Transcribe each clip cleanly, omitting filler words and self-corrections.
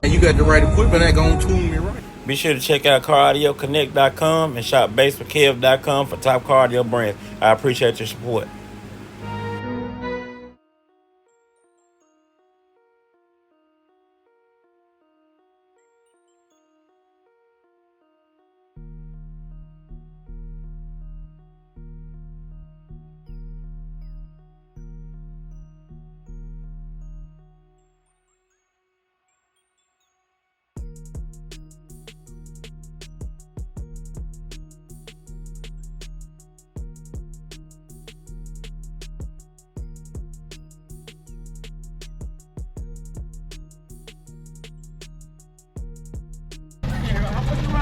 And you got the right equipment that gonna tune me right. Be sure to check out caraudioConnect.com and shop BASSWITHKEV.com for top car audio brands. I appreciate your support.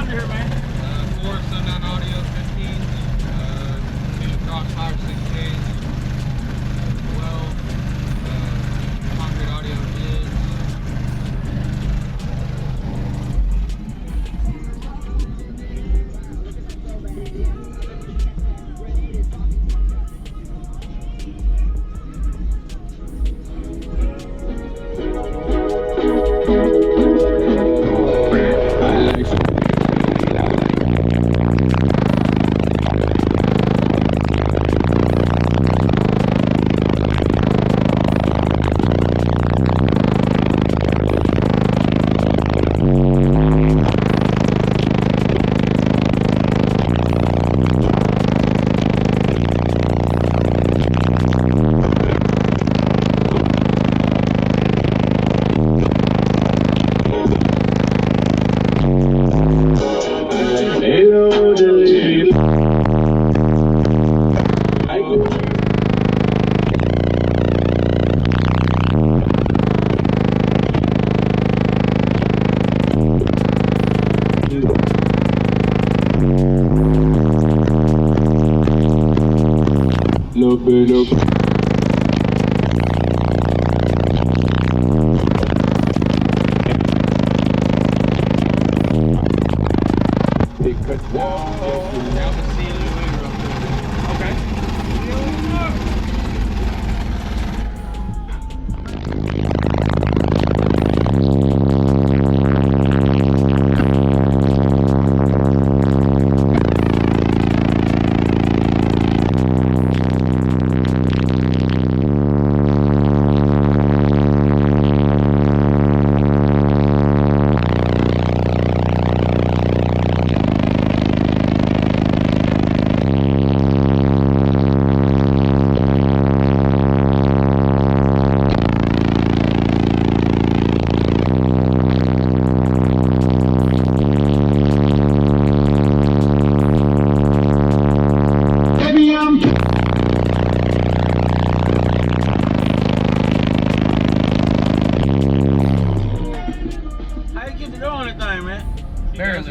Here, man. 4 Sundown Audio 15s, 2 Crossfire 6Ks, 12 Concrete Audio Jigs.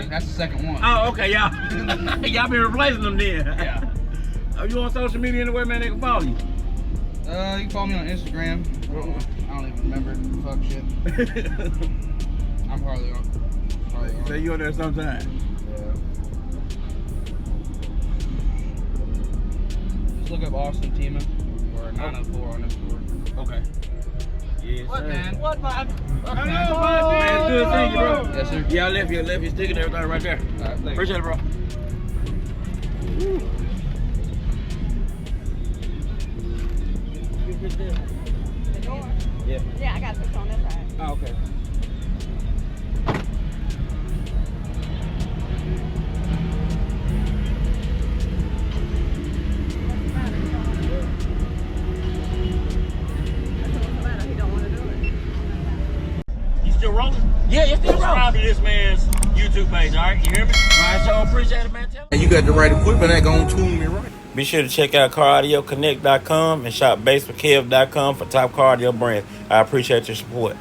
That's the second one. Oh, okay, y'all. Y'all been replacing them then. Yeah. Are you on social media anywhere, man? They can follow you. You can follow me on Instagram. I don't even remember. Fuck shit. I'm hardly on. So you on there sometime? Yeah. Just look up Austin Tima or 904 on this board. Okay. Yes, What, sir. man? What, man? Man, it's good seeing you, bro. Yes, sir. Yeah, I left your stick and everything right there. All right, thanks. Appreciate it, bro. Yeah. Yeah, I got this on this side. Oh, okay. He don't want to do it. You still rolling? Yeah, you still rolling. Subscribe to this man's YouTube page, all right? You hear me? All right, so appreciate it, man. And you got the right equipment that gonna tune me right. Be sure to check out caraudioConnect.com and shop BASSWITHKEV.com for top car audio brands. I appreciate your support.